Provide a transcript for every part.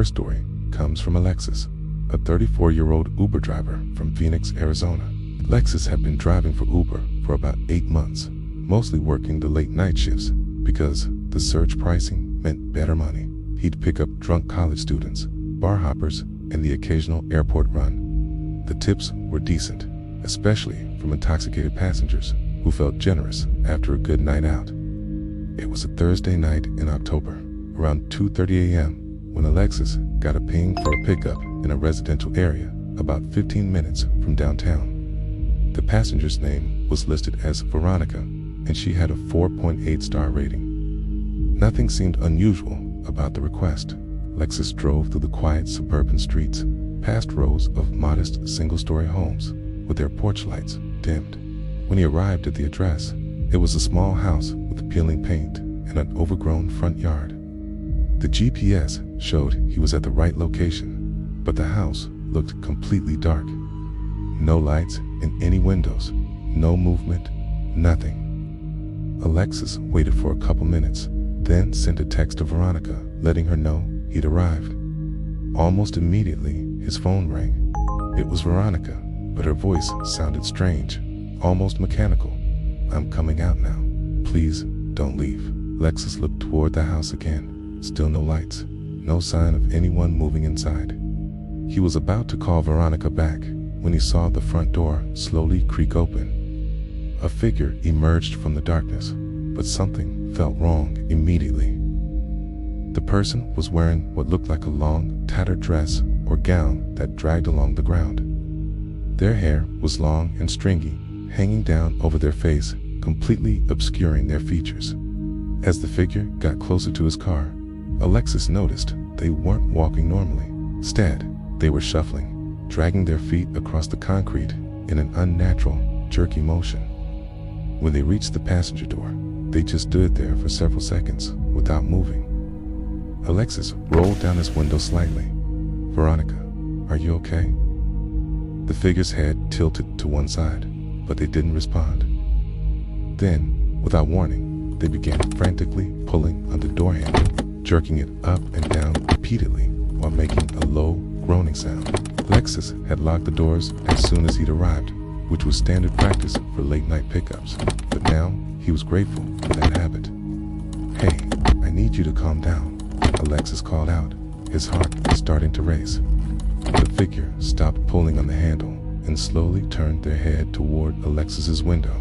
first story comes from Alexis, a 34-year-old Uber driver from Phoenix, Arizona. Alexis had been driving for Uber for about 8 months, mostly working the late night shifts because the surge pricing meant better money. He'd pick up drunk college students, bar hoppers, and the occasional airport run. The tips were decent, especially from intoxicated passengers who felt generous after a good night out. It was a Thursday night in October, around 2:30 a.m., when Alexis got a ping for a pickup in a residential area about 15 minutes from downtown. The passenger's name was listed as Veronica, and she had a 4.8 star rating. Nothing seemed unusual about the request. Alexis drove through the quiet suburban streets, past rows of modest single-story homes with their porch lights dimmed. When he arrived at the address, it was a small house with peeling paint and an overgrown front yard. The GPS showed he was at the right location, but the house looked completely dark. No lights in any windows, no movement, nothing. Alexis waited for a couple minutes, then sent a text to Veronica letting her know he'd arrived. Almost immediately, his phone rang. It was Veronica, but her voice sounded strange, almost mechanical. "I'm coming out now. Please, don't leave." Alexis looked toward the house again. Still no lights, no sign of anyone moving inside. He was about to call Veronica back when he saw the front door slowly creak open. A figure emerged from the darkness, but something felt wrong immediately. The person was wearing what looked like a long, tattered dress or gown that dragged along the ground. Their hair was long and stringy, hanging down over their face, completely obscuring their features. As the figure got closer to his car, Alexis noticed they weren't walking normally. Instead, they were shuffling, dragging their feet across the concrete in an unnatural, jerky motion. When they reached the passenger door, they just stood there for several seconds without moving. Alexis rolled down his window slightly. "Veronica, are you okay?" The figure's head tilted to one side, but they didn't respond. Then, without warning, they began frantically pulling on the door handle, jerking it up and down repeatedly while making a low, groaning sound. Alexis had locked the doors as soon as he'd arrived, which was standard practice for late-night pickups, but now he was grateful for that habit. "Hey, I need you to calm down," Alexis called out, his heart starting to race. The figure stopped pulling on the handle and slowly turned their head toward Alexis's window.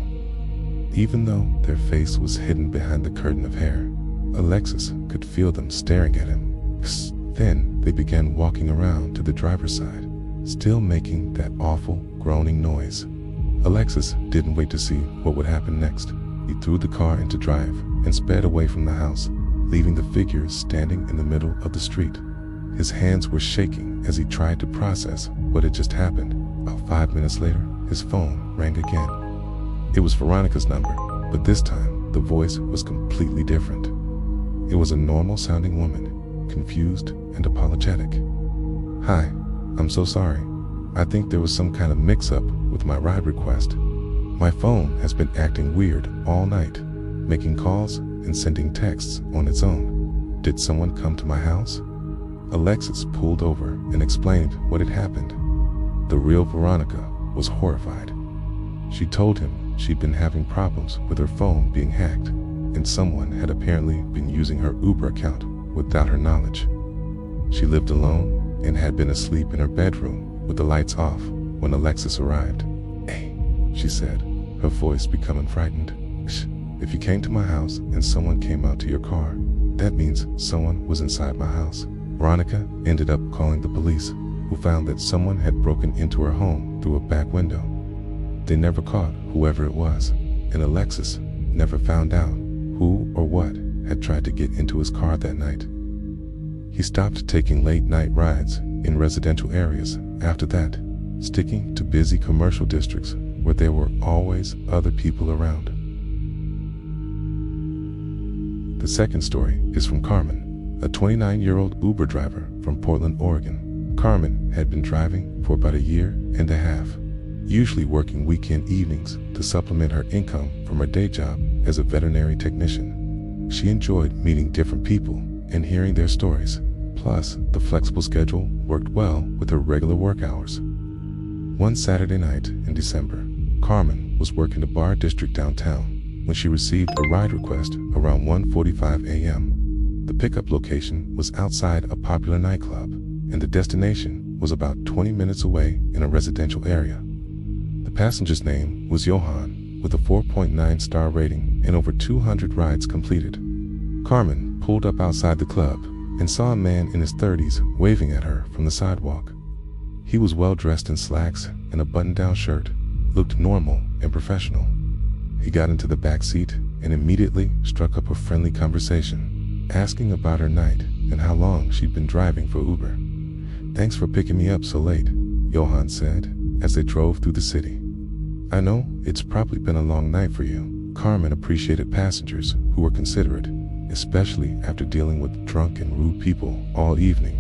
Even though their face was hidden behind the curtain of hair, Alexis could feel them staring at him. Then they began walking around to the driver's side, still making that awful, groaning noise. Alexis didn't wait to see what would happen next. He threw the car into drive and sped away from the house, leaving the figure standing in the middle of the street. His hands were shaking as he tried to process what had just happened. About 5 minutes later, his phone rang again. It was Veronica's number, but this time the voice was completely different. It was a normal-sounding woman, confused and apologetic. "Hi, I'm so sorry. I think there was some kind of mix-up with my ride request. My phone has been acting weird all night, making calls and sending texts on its own. Did someone come to my house?" Alexis pulled over and explained what had happened. The real Veronica was horrified. She told him she'd been having problems with her phone being hacked, and someone had apparently been using her Uber account without her knowledge. She lived alone and had been asleep in her bedroom with the lights off when Alexis arrived. "Hey," she said, her voice becoming frightened. "If you came to my house and someone came out to your car, that means someone was inside my house." Veronica ended up calling the police, who found that someone had broken into her home through a back window. They never caught whoever it was, and Alexis never found out who or what had tried to get into his car that night. He stopped taking late-night rides in residential areas after that, sticking to busy commercial districts where there were always other people around. The second story is from Carmen, a 29-year-old Uber driver from Portland, Oregon. Carmen had been driving for about a year and a half, usually working weekend evenings to supplement her income from her day job as a veterinary technician. She enjoyed meeting different people and hearing their stories, Plus, the flexible schedule worked well with her regular work hours. One Saturday night in December, Carmen was working the bar district downtown when she received a ride request around 1:45 a.m. The pickup location was outside a popular nightclub, and the destination was about 20 minutes away in a residential area. The passenger's name was Johan, with a 4.9-star rating and over 200 rides completed. Carmen pulled up outside the club and saw a man in his 30s waving at her from the sidewalk. He was well dressed in slacks and a button-down shirt, looked normal and professional. He got into the back seat and immediately struck up a friendly conversation, asking about her night and how long she'd been driving for Uber. "Thanks for picking me up so late," Johan said as they drove through the city. "I know it's probably been a long night for you." Carmen appreciated passengers who were considerate, especially after dealing with drunk and rude people all evening.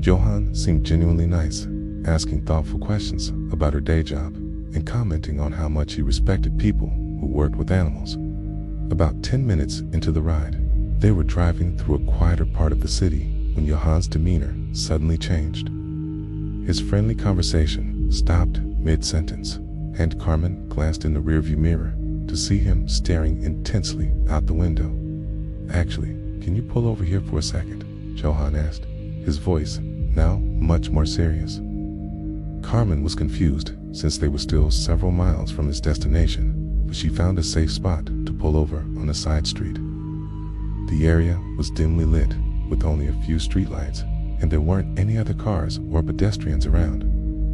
Johan seemed genuinely nice, asking thoughtful questions about her day job and commenting on how much he respected people who worked with animals. About 10 minutes into the ride, they were driving through a quieter part of the city when Johan's demeanor suddenly changed. His friendly conversation stopped mid-sentence, and Carmen glanced in the rearview mirror to see him staring intensely out the window. "Actually, can you pull over here for a second?" Johan asked, his voice now much more serious. Carmen was confused since they were still several miles from his destination, but she found a safe spot to pull over on a side street. The area was dimly lit with only a few streetlights, and there weren't any other cars or pedestrians around.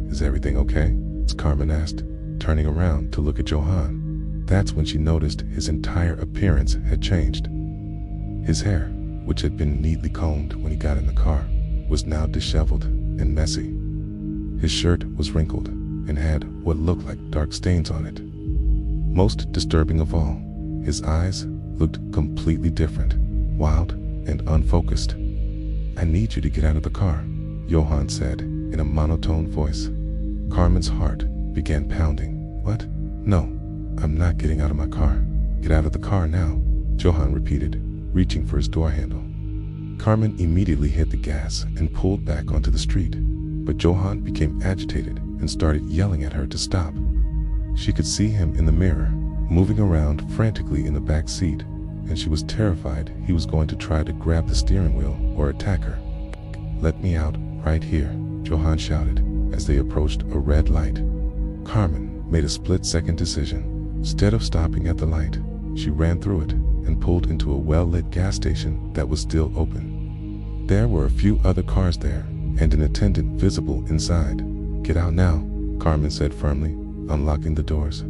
"Is everything okay?" Carmen asked, turning around to look at Johan. That's when she noticed his entire appearance had changed. His hair, which had been neatly combed when he got in the car, was now disheveled and messy. His shirt was wrinkled and had what looked like dark stains on it. Most disturbing of all, his eyes looked completely different, wild and unfocused. "I need you to get out of the car," Johan said in a monotone voice. Carmen's heart began pounding. "What? No, I'm not getting out of my car." "Get out of the car now," Johan repeated, reaching for his door handle. Carmen immediately hit the gas and pulled back onto the street, but Johan became agitated and started yelling at her to stop. She could see him in the mirror, moving around frantically in the back seat, and she was terrified he was going to try to grab the steering wheel or attack her. "Let me out right here," Johan shouted as they approached a red light. Carmen made a split-second decision. Instead of stopping at the light, she ran through it and pulled into a well-lit gas station that was still open. There were a few other cars there and an attendant visible inside. "Get out now," Carmen said firmly, unlocking the doors.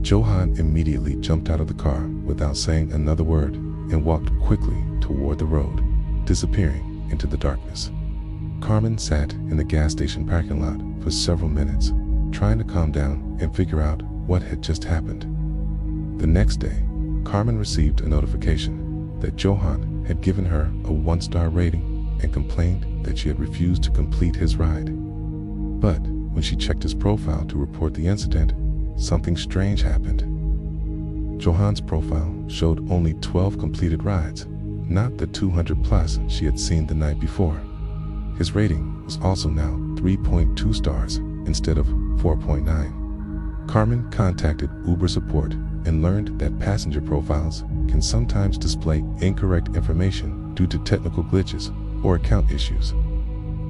Johan immediately jumped out of the car without saying another word and walked quickly toward the road, disappearing into the darkness. Carmen sat in the gas station parking lot for several minutes, trying to calm down and figure out what had just happened. The next day, Carmen received a notification that Johan had given her a 1-star rating and complained that she had refused to complete his ride. But when she checked his profile to report the incident, something strange happened. Johan's profile showed only 12 completed rides, not the 200 plus she had seen the night before. His rating was also now 3.2 stars instead of 4.9. Carmen contacted Uber support and learned that passenger profiles can sometimes display incorrect information due to technical glitches or account issues.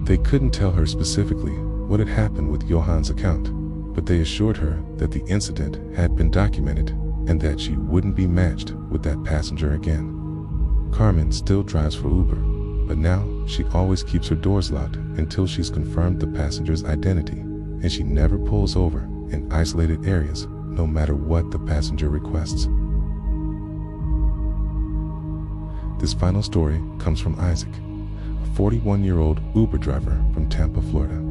They couldn't tell her specifically what had happened with Johan's account, but they assured her that the incident had been documented and that she wouldn't be matched with that passenger again. Carmen still drives for Uber, but now she always keeps her doors locked until she's confirmed the passenger's identity, and she never pulls over in isolated areas no matter what the passenger requests. This final story comes from Isaac, a 41-year-old Uber driver from Tampa, Florida.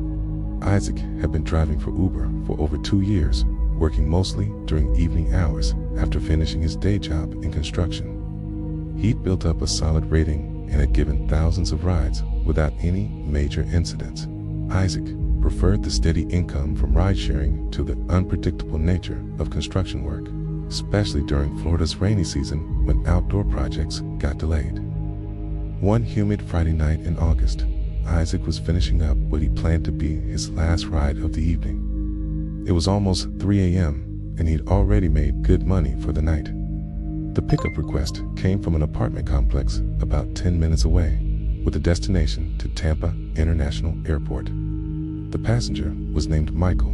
Isaac had been driving for Uber for over 2 years, working mostly during evening hours after finishing his day job in construction. He'd built up a solid rating and had given thousands of rides without any major incidents. Isaac preferred the steady income from ride-sharing to the unpredictable nature of construction work, especially during Florida's rainy season when outdoor projects got delayed. One humid Friday night in August, Isaac was finishing up what he planned to be his last ride of the evening. It was almost 3 a.m., and he'd already made good money for the night. The pickup request came from an apartment complex about 10 minutes away, with a destination to Tampa International Airport. The passenger was named Michael,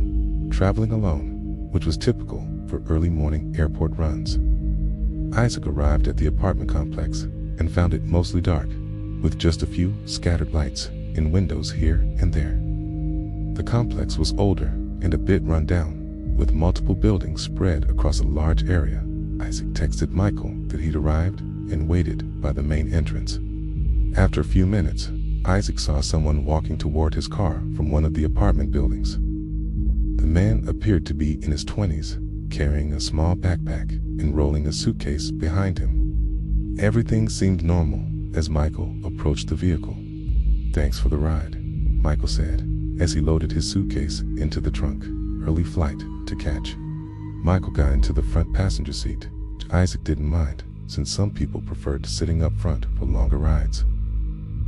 traveling alone, which was typical for early morning airport runs. Isaac arrived at the apartment complex and found it mostly dark, with just a few scattered lights in windows here and there. The complex was older and a bit run down, with multiple buildings spread across a large area. Isaac texted Michael that he'd arrived and waited by the main entrance. After a few minutes, Isaac saw someone walking toward his car from one of the apartment buildings. The man appeared to be in his 20s, carrying a small backpack and rolling a suitcase behind him. Everything seemed normal as Michael approached the vehicle. "Thanks for the ride," Michael said, as he loaded his suitcase into the trunk. "Early flight to catch." Michael got into the front passenger seat, which Isaac didn't mind, since some people preferred sitting up front for longer rides.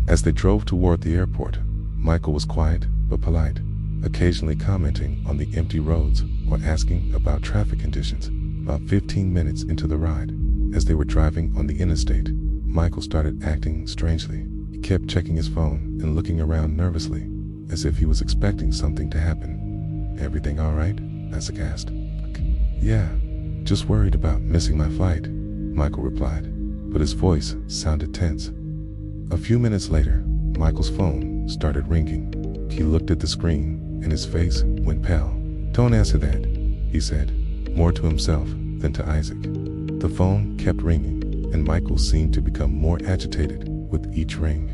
As they drove toward the airport, Michael was quiet but polite, occasionally commenting on the empty roads or asking about traffic conditions. About 15 minutes into the ride, as they were driving on the interstate, Michael started acting strangely. He kept checking his phone and looking around nervously, as if he was expecting something to happen. "Everything all right?" Isaac asked. "Yeah, just worried about missing my flight," Michael replied, but his voice sounded tense. A few minutes later, Michael's phone started ringing. He looked at the screen, and his face went pale. "Don't answer that," he said, more to himself than to Isaac. The phone kept ringing, and Michael seemed to become more agitated with each ring.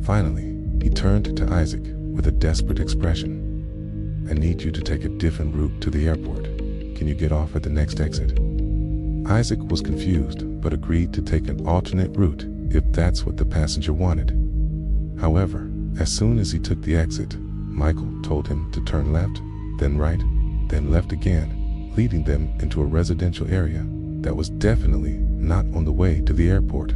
Finally, he turned to Isaac with a desperate expression. "I need you to take a different route to the airport. Can you get off at the next exit?" Isaac was confused, but agreed to take an alternate route if that's what the passenger wanted. However, as soon as he took the exit, Michael told him to turn left, then right, then left again, leading them into a residential area that was definitely not on the way to the airport.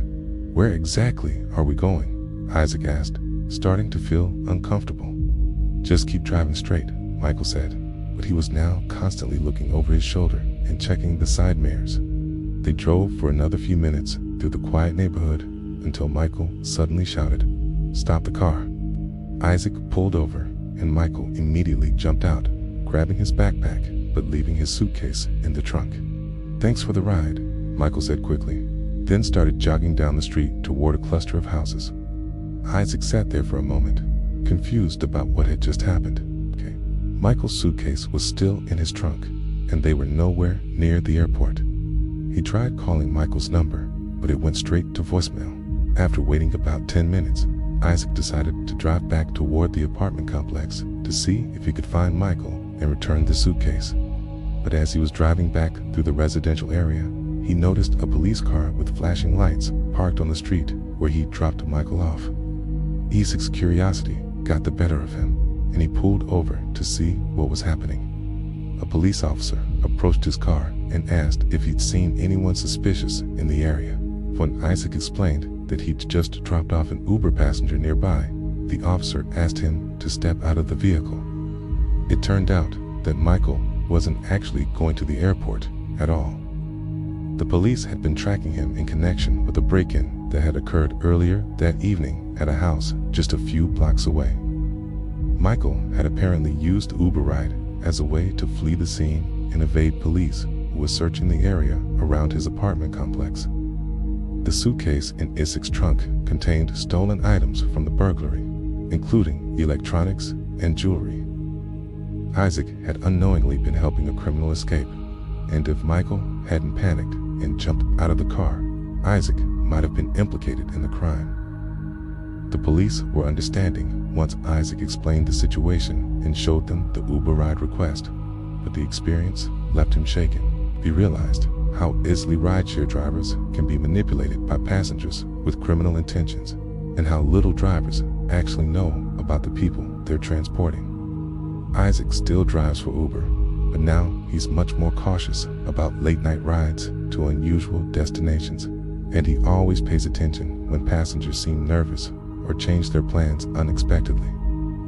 "Where exactly are we going?" Isaac asked, starting to feel uncomfortable. "Just keep driving straight," Michael said, but he was now constantly looking over his shoulder and checking the side mirrors. They drove for another few minutes through the quiet neighborhood until Michael suddenly shouted, "Stop the car." Isaac pulled over, and Michael immediately jumped out, grabbing his backpack but leaving his suitcase in the trunk. "Thanks for the ride," Michael said quickly, then started jogging down the street toward a cluster of houses. Isaac sat there for a moment, confused about what had just happened. Michael's suitcase was still in his trunk, and they were nowhere near the airport. He tried calling Michael's number, but it went straight to voicemail. After waiting about 10 minutes, Isaac decided to drive back toward the apartment complex to see if he could find Michael and return the suitcase. But as he was driving back through the residential area, he noticed a police car with flashing lights parked on the street where he dropped Michael off. Isaac's curiosity got the better of him, and he pulled over to see what was happening. A police officer approached his car and asked if he'd seen anyone suspicious in the area. When Isaac explained that he'd just dropped off an Uber passenger nearby, the officer asked him to step out of the vehicle. It turned out that Michael wasn't actually going to the airport at all. The police had been tracking him in connection with a break-in that had occurred earlier that evening at a house just a few blocks away. Michael had apparently used the Uber ride as a way to flee the scene and evade police who were searching the area around his apartment complex. The suitcase in Isaac's trunk contained stolen items from the burglary, including electronics and jewelry. Isaac had unknowingly been helping a criminal escape, and if Michael hadn't panicked and jumped out of the car, Isaac might have been implicated in the crime. The police were understanding once Isaac explained the situation and showed them the Uber ride request, but the experience left him shaken. He realized how easily rideshare drivers can be manipulated by passengers with criminal intentions, and how little drivers actually know about the people they're transporting. Isaac still drives for Uber, but now he's much more cautious about late-night rides to unusual destinations, and he always pays attention when when passengers seem nervous or change their plans unexpectedly.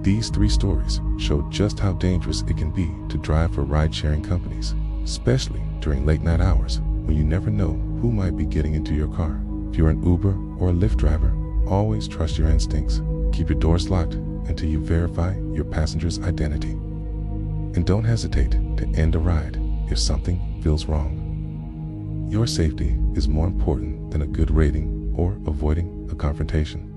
These 3 stories show just how dangerous it can be to drive for ride-sharing companies, especially during late-night hours when you never know who might be getting into your car. If you're an Uber or a Lyft driver, always trust your instincts. Keep your doors locked until you verify your passenger's identity. And don't hesitate to end a ride if something feels wrong. Your safety is more important than a good rating or avoiding a confrontation.